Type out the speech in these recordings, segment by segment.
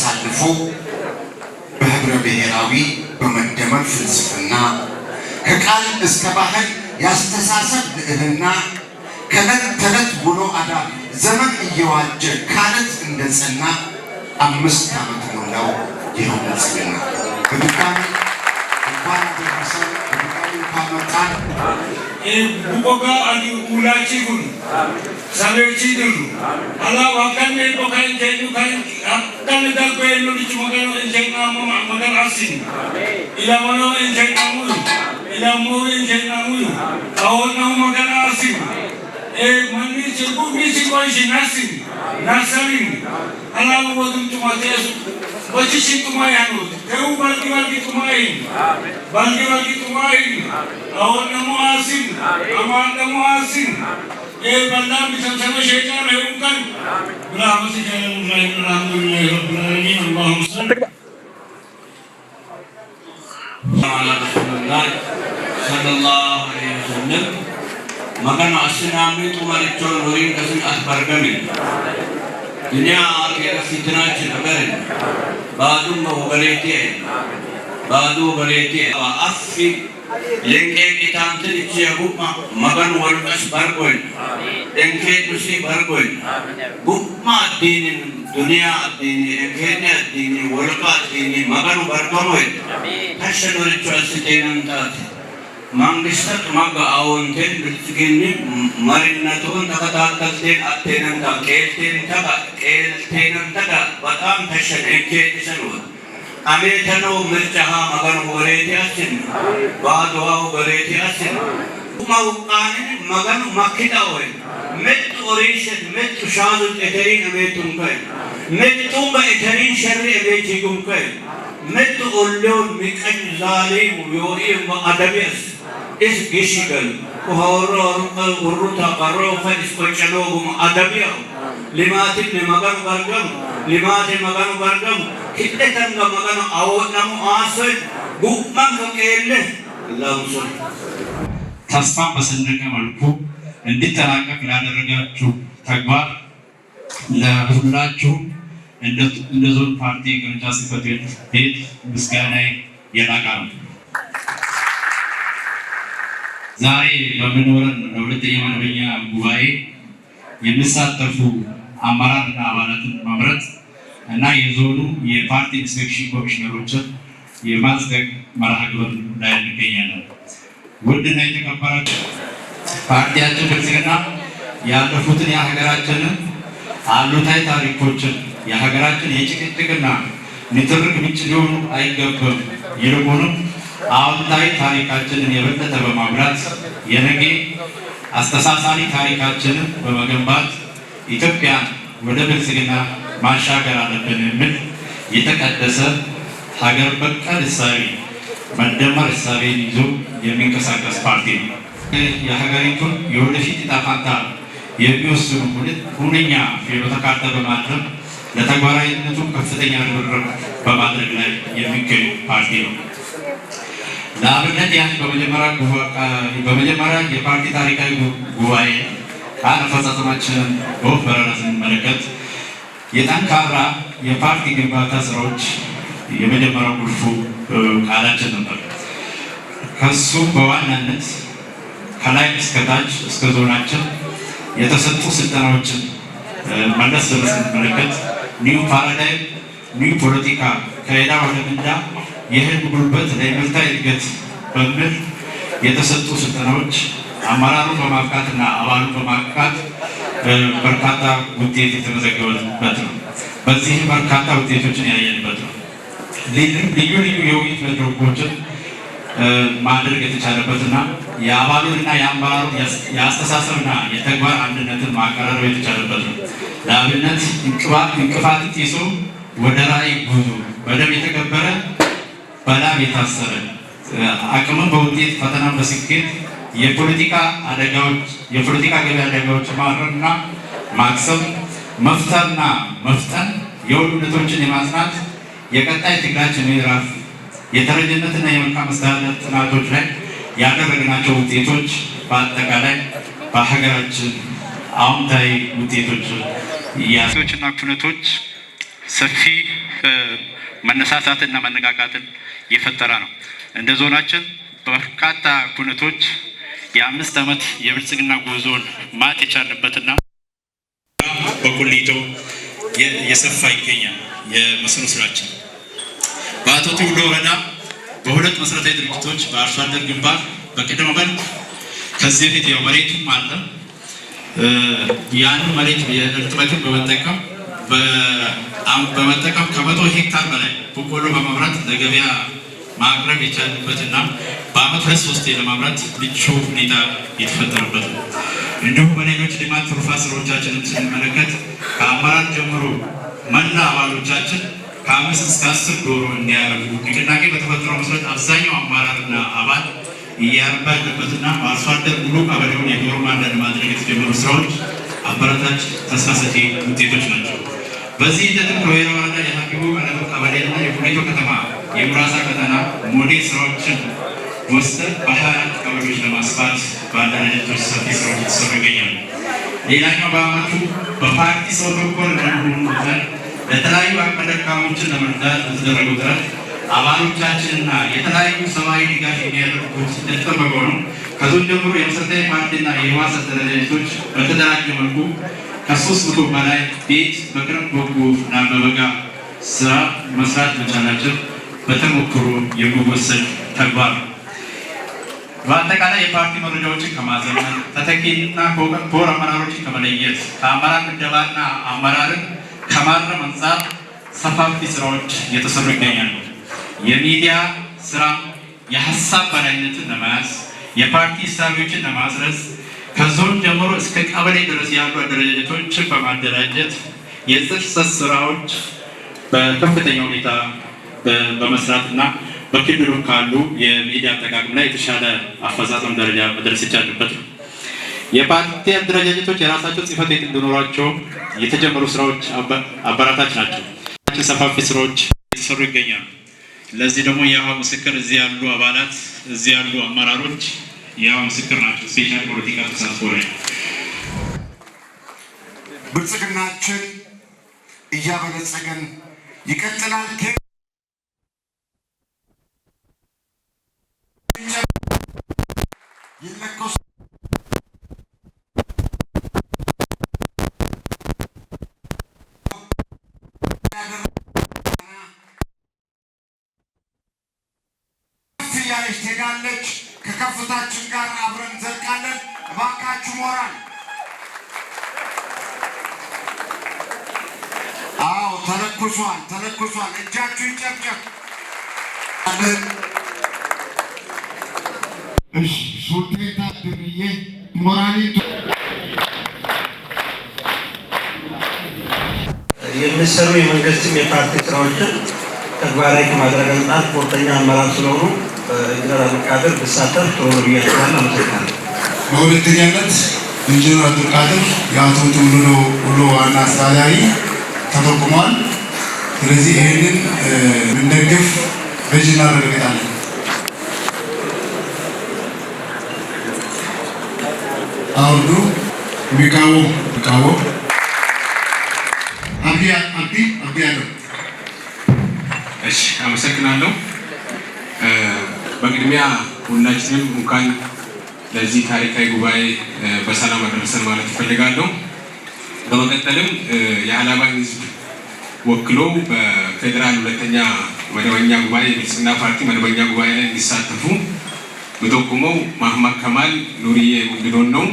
አሳልፎ በህብረ ብሔራዊ በመደመር ፍልስፍና ከቃል እስከ ባህል ያስተሳሰብ ልዕልና ከዕለት ተዕለት ውሎ አዳር ዘመን እየዋጀ ካለት እንደጸና 5 ዓመት ሞላው ይኸው ብልጽግና። በድጋሚ እንኳን አደረሰን፣ በድጋሚ እንኳን መጣን። ቡቆጋ አዲ ኡላቺ ጉን ሳቤቺ ድሩ አላ ዋካኔ ቦካን ጀኑ ካን አካን ዳቆ የሉ ልጅ ሞገን እንጀናሙ ሞገን አሲን ኢላሞኖ እንጀናሙ ኢላሞ እንጀናሙ አዎናው ሞገን አሲን ማኒ ቸጉኒ ሲቆይሽ ናሲን ናሳሪን አላ ወዱም ቱማቴስ ወቺሽ ቱማያኑ ከው ባልጊ ቱማይ ባልጊ ቱማይ አዎናው አሲን አማናው አሲን በላም ቢሰምሰመ ሸይጣን ይሁንከን ብራመስ ጀነን ላይ አልሐምዱሊላህ ረብል ዓለሚን አላሁመ ሰለላሁ ዐለይሂ ወሰለም መገና አስናሚ ጡመርቾን ወሪን ከስን አስበርገም ዱንያ አኺራ ፊትናች ነገር ባዱም ወገሌቴ ባዱ ወገሌቴ አፊ Lengke kita antar ikhya bukma magan walkas bargoin, lengke tusi bargoin, bukma dini dunia dini, lengke dini walkas dini magan bargoin, passion ritual sitenan tat, mangisat maga awon ten bersigini marina tuan takata ten atenan tak keltenan tak batam passion lengke disanut. Ametano mircaha magan goreti asin, baadwa goreti asin. Umau kane magan makhita hoy. Met orishet met shadut eterin ametum kay. Met tumba eterin sharri abeti gum kay. Met ullon mikan zalim yori wa adabias. Is gishigal. Kuhoro urruta qarro fa iskochalo gum adabia. Limatin ne magan bargam. Limatin magan bargam. Kita tangga makan awak namu asal bukman kekele langsung. Tasma bersendiri malpu, nanti terangkat ladang cu tagbar, la cu, anda zon parti kerja seperti itu, miskinai yang agam. Zai bagaimana orang terima namanya buai, yang besar terfu amaran dan awalan mamrat. እና የዞኑ የፓርቲ ኢንስፔክሽን ኮሚሽነሮችን የማጽደቅ መርሃ ግብር ላይ እንገኛለን። ውድና የተከበራችሁ ፓርቲያችን ብልጽግና ያለፉትን የሀገራችንን አሉታዊ ታሪኮችን የሀገራችን የጭቅጭቅና ንትርክ ምንጭ ሊሆኑ አይገባም። ይልቁንም አዎንታዊ ታሪካችንን የበለጠ በማጉላት የነገ አስተሳሳሪ ታሪካችንን በመገንባት ኢትዮጵያን ወደ ብልጽግና ማሻገር አለብን የሚል የተቀደሰ ሀገር በቀል እሳቤ መደመር እሳቤን ይዞ የሚንቀሳቀስ ፓርቲ ነው። የሀገሪቱን የወደፊት ዕጣ ፈንታ የሚወስኑ ሁነኛ ፍኖተ ካርታ በማቅረብ ለተግባራዊነቱ ከፍተኛ ርብርብ በማድረግ ላይ የሚገኝ ፓርቲ ነው። ለአብነት ያህል በመጀመሪያ የፓርቲ ታሪካዊ ጉባኤ አፈጻጸማችንን በወፍ በረራ ስንመለከት የጠንካራ የፓርቲ ግንባታ ስራዎች የመጀመሪያው ቁልፉ ቃላችን ነበር። ከሱም በዋናነት ከላይ እስከ ታች እስከ ዞናችን የተሰጡ ስልጠናዎችን መለስ ብለን ስንመለከት ኒው ፓራዳይም ኒው ፖለቲካ ከዕዳ ወደ ምንዳ የህዝብ ጉልበት ለምርታዊ እድገት በሚል የተሰጡ ስልጠናዎች አመራሩን በማብቃትና አባሉን በማብቃት በርካታ ውጤት የተመዘገበበት ነው። በዚህ በርካታ ውጤቶችን ያየንበት ነው። ልዩ የውይይት መድረኮችን ማድረግ የተቻለበትና የአባሉንና የአመራሩን የአስተሳሰብና የተግባር አንድነትን ማቀራረብ የተቻለበት ነው። ለአብነት እንቅፋት ጥሶ ወደ ራዕይ ጉዞ በደም የተከበረ በላብ የታሰረ አቅምን በውጤት ፈተናን በስኬት የፖለቲካ ገበያ አደጋዎች ማረምና ማክሰም መፍጠርና መፍጠን የውልደቶችን የማጽናት የቀጣይ ትግላችን ምዕራፍ የተረጅነትና የመልካም መስተዳድር ጥናቶች ላይ ያደረግናቸው ውጤቶች በአጠቃላይ በሀገራችን አዎንታዊ ውጤቶች ያሶችና ኩነቶች ሰፊ መነሳሳትና መነቃቃትን የፈጠረ ነው። እንደ ዞናችን በርካታ ኩነቶች የ5 ዓመት የብልጽግና ጉዞን ማት የቻልንበትና በቁሊቶ የሰፋ ይገኛል። የመስኖ ስራችን በአቶ ቱሉ ወረዳ በሁለት መሰረታዊ ድርጅቶች በአርሶ አደር ግንባር በቅድመ መልክ ከዚህ በፊት ያው መሬቱም አለ ያን መሬት የእርጥበትን በመጠቀም ከ100 ሄክታር በላይ በቆሎ በመምራት ለገበያ ማቅረብ የቻልንበትና በአመት 2-3 ለማምረት ምቹ ሁኔታ የተፈጠረበት ነው። እንዲሁም በሌሎች ልማት ትሩፋት ስራዎቻችንን ስንመለከት ከአመራር ጀምሮ መላ አባሎቻችን ከ5 እስከ 10 ዶሮ እንዲያረቡ ንቅናቄ በተፈጠረው መሰረት አብዛኛው አመራርና አባል እያረባ ያለበትና በአርሶ አደር ሙሉ ቀበሌውን የዶሮ ማደን ማድረግ የተጀመሩ ስራዎች አበረታች ተስፋ ሰጪ ውጤቶች ናቸው። በዚህ ሂደትም ከወይራ ወረዳ የሀቢቡ ቀለሙ ቀበሌና የቁሊቶ ከተማ የሙራሳ ቀጠና ሞዴል ስራዎችን ወስደን በ24 ቀበሌዎች ለማስፋት በአደረጃጀቶች ሰፊ ስራዎች የተሰሩ ይገኛሉ። ሌላኛው በአመቱ በፓርቲ ሰው ተኮር እንደመሆኑ መጠን ለተለያዩ አቅመ ደካሞችን ለመርዳት በተደረገው ጥረት አባሎቻችንና የተለያዩ ሰብአዊ ድጋፍ የሚያደርጉት እንደተጠበቀ ነው። ከዞን ጀምሮ የመሰረታዊ ፓርቲና የህወሓት አደረጃጀቶች በተደራጀ መልኩ ከ300 በላይ ቤት በክረምት በጎ እና በበጋ ስራ መስራት መቻላችን በተሞክሮ የሚወሰድ ተግባር ነው። በአጠቃላይ የፓርቲ መረጃዎችን ከማዘመን ተተኪና ኮር አመራሮችን ከመለየት ከአመራር ምደባና አመራርን ከማረም አንጻር ሰፋፊ ስራዎች እየተሰሩ ይገኛሉ። የሚዲያ ስራ የሀሳብ በላይነትን ለመያዝ የፓርቲ እሳቤዎችን ለማስረጽ ከዞን ጀምሮ እስከ ቀበሌ ድረስ ያሉ አደረጃጀቶችን በማደራጀት የጽርሰት ስራዎች በከፍተኛ ሁኔታ በመስራትና በክልሉ ካሉ የሚዲያ አጠቃቀም ላይ የተሻለ አፈጻጸም ደረጃ መድረስ የቻልንበት ነው። የፓርቲ አደረጃጀቶች የራሳቸው ጽሕፈት ቤት እንዲኖራቸው የተጀመሩ ስራዎች አበራታች ናቸው። ሰፋፊ ስራዎች የተሰሩ ይገኛሉ። ለዚህ ደግሞ የህዋ ምስክር እዚህ ያሉ አባላት እዚህ ያሉ አመራሮች የህዋ ምስክር ናቸው። ስፔሻል ፖለቲካ ተሳትፎ ላይ ብልጽግናችን እያበለጸገን ይቀጥላል። ይለኮስ እያለች ትሄዳለች። ከከፍታችን ጋር አብረን እንዘልቃለን። እባካችሁ ሞራል። አዎ ተለኩሷል። እጃችሁ ይጨብጨብ። እሺ ሱልቴታ ድርዬ ሞራሊቱ የሚሰሩ የመንግስትም የፓርቲ ስራዎችን ተግባራዊ ከማድረግ አንጻር ቁርጠኛ አመራር ስለሆኑ ኢንጂነር አብዱልቃድር ብሳተፍ ጥሩ ነው ብዬ አስባለሁ። አመሰግናለሁ። በሁለተኛነት ኢንጂነር አብዱልቃድር የአቶ ቱሉ ውሎ ዋና አስተዳዳሪ ተጠቁሟል። ስለዚህ ይህንን እንደግፍ በእጅ እናረጋግጣለን። አውርዱ የሚቃወም አብዲ ያለው። እሺ አመሰግናለሁ። በቅድሚያ ሁላችንም እንኳን ለዚህ ታሪካዊ ጉባኤ በሰላም አደረሰን ማለት እፈልጋለሁ። በመቀጠልም የሀላባን ሕዝብ ወክሎ በፌዴራል ሁለተኛ መደበኛ ጉባኤ የብልጽግና ፓርቲ መደበኛ ጉባኤ ላይ እንዲሳተፉ በጠቁመው መሐመድ ከማል ኑርዬ ጉድዶን ነው።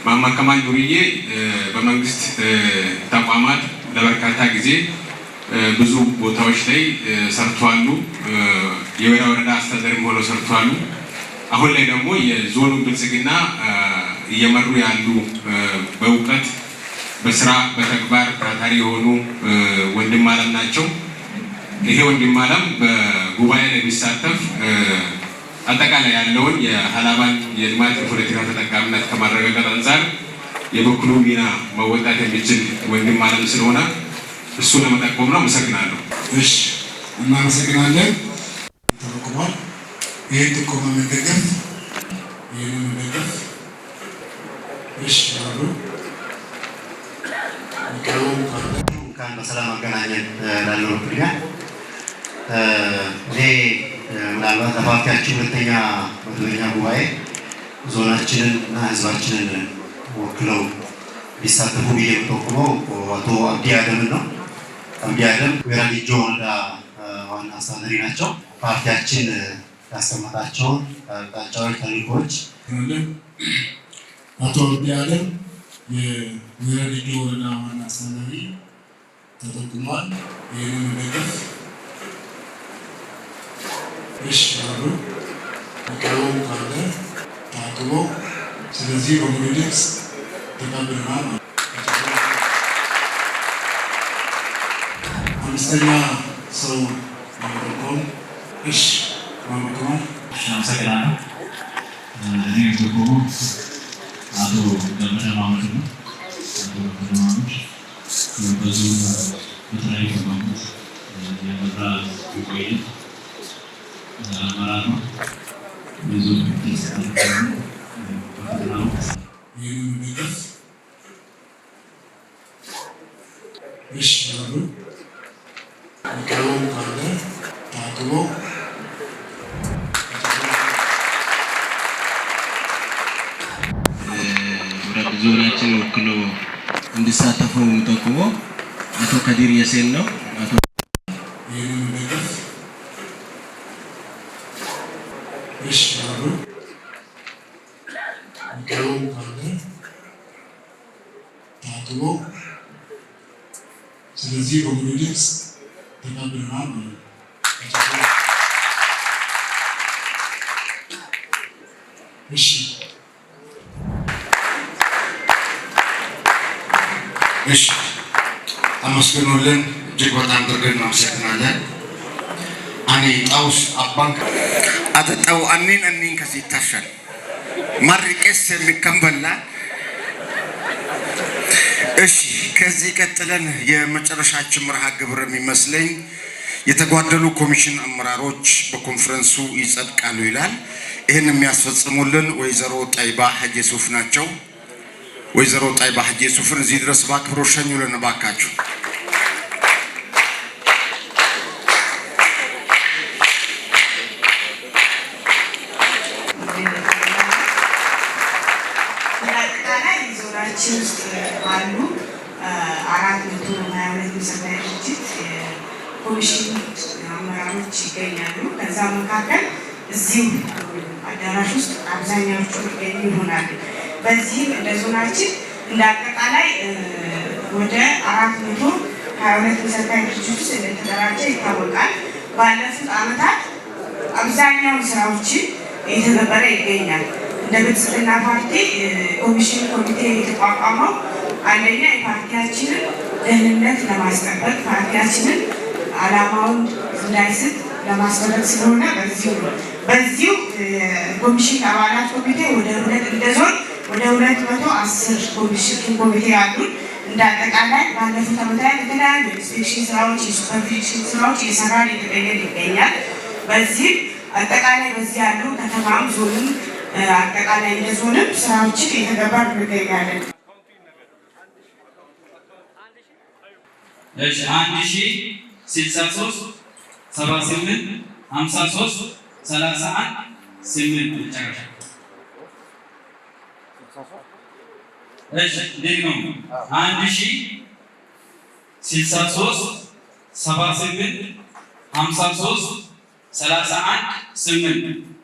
መሐመድ ከማል ኑርዬ በመንግስት ተቋማት ለበርካታ ጊዜ ብዙ ቦታዎች ላይ ሰርተዋል። የወይራ ወረዳ አስተዳዳሪም ሆነው ሰርተዋል። አሁን ላይ ደግሞ የዞኑ ብልጽግና እየመሩ ያሉ በእውቀት በስራ በተግባር ታታሪ የሆኑ ወንድም አለም ናቸው። ይሄ ወንድም አለም በጉባኤ ላይ ቢሳተፍ አጠቃላይ ያለውን የሀላባን የልማት የፖለቲካ ተጠቃሚነት ከማረጋገጥ አንጻር የበኩሉ ሚና መወጣት የሚችል ወንድም አለም ስለሆነ እሱ ለመጠቆም ነው። አመሰግናለሁ። እሺ እናመሰግናለን። ተጠቁሟል። ይሄ ጥቆማ መደገፍ ይሄንን መደገፍ እሺ አሉ እንኳን በሰላም አገናኘን ላለው ቅድሚያ እኔ ምናልባት ለፓርቲያችን ሁለተኛ መደበኛ ጉባኤ ዞናችንን እና ህዝባችንን ወክለው ሊሳተፉ ብዬ የምጠቁመው አቶ አብዲ አደምን ነው። አብዲ አደም ወይራ ዲጆ ወረዳ ዋና አስተዳዳሪ ናቸው። ፓርቲያችን ያስቀመጣቸውን አቅጣጫዎች፣ ተልዕኮች አቶ አብዲ አደም የወይራ ዲጆ ወረዳ ዋና አስተዳዳሪ ተጠቁሟል። ይህንን መደገፍ እሺ አሉ ሚቀሩም ካለ ታቅቦ ስለዚህ በሙሉ ድምፅ ተቀብለናል። አምስተኛ ሰው ማመቆም እሺ ማመቆም አመሰግናለሁ። እኔ ደግሞ አቶ ገመዳ ማመድ ነው። አቶ ገመዳ ማመድ በዙ በተለያዩ ተቋማት የመራ ቆየ አመራር ነው። ብዙ ይህንን ነገር እሺ አሉ ሚቀሩም ካለ ታቅቦ ዞናችን ወክሎ እንዲሳተፉ ጠቁሞ አቶ ከዲር የሴን ነው። ይህንን ነገር እሺ አሉ ሚቀሩም ካለ ታቅቦ ስለዚህ በሙሉ ድምፅ ተቀብለናል። እሺ እሺ አመስግኑልን። እጅግ በጣም አድርገን እናመሰግናለን። አኔ ጣውስ አባንክ አተጣው አኒን ከሲታሻል ማርቄስ የሚከንበላ እሺ ከዚህ ቀጥለን የመጨረሻችን መርሃ ግብር የሚመስለኝ የተጓደሉ ኮሚሽን አመራሮች በኮንፈረንሱ ይጸድቃሉ ይላል። ይህን የሚያስፈጽሙልን ወይዘሮ ጣይባ ሀጂ ሱፍ ናቸው። ወይዘሮ ጣይባ ሀጂ ሱፍን እዚህ ድረስ በአክብሮት ሸኙልን እባካችሁ። ዞናችን ውስጥ ባሉ 422 መሰረታዊ ድርጅት ኮሚሽን አመራሮች ይገኛሉ። ከዛ መካከል እዚሁ አዳራሽ ውስጥ አብዛኛዎቹ ይገኙ ይሆናሉ። በዚህም እንደ ዞናችን እንደ አጠቃላይ ወደ 422 መሰረታዊ ድርጅት ውስጥ እንደተደራጀ ይታወቃል። ባለፉት ዓመታት አብዛኛውን ስራዎችን እየተገበረ ይገኛል። እንደ ብልጽግና ፓርቲ ኮሚሽን ኮሚቴ የተቋቋመው አንደኛ የፓርቲያችንን ደህንነት ለማስጠበቅ ፓርቲያችንን ዓላማውን እንዳይስት ለማስጠበቅ ስለሆነ በዚሁ ኮሚሽን አባላት ኮሚቴ እንደ ዞን ወደ 210 ኮሚሽን ኮሚቴ ያሉን እንደ አጠቃላይ ባለፉት ዓመታት የተለያዩ ኢንስፔክሽን ስራዎች፣ የሱፐርቪዥን ስራዎች እየሰራን ይገኛል። በዚህም አጠቃላይ በዚህ ያሉ ከተማም ዞንም አጠቃላይ እንደ ዞንም ስራዎችን እየተገበርን እንገኛለን። እሺ 1063 78 53 31 8 መጨረሻ እሺ ደግሞ 1063 78 53 31 8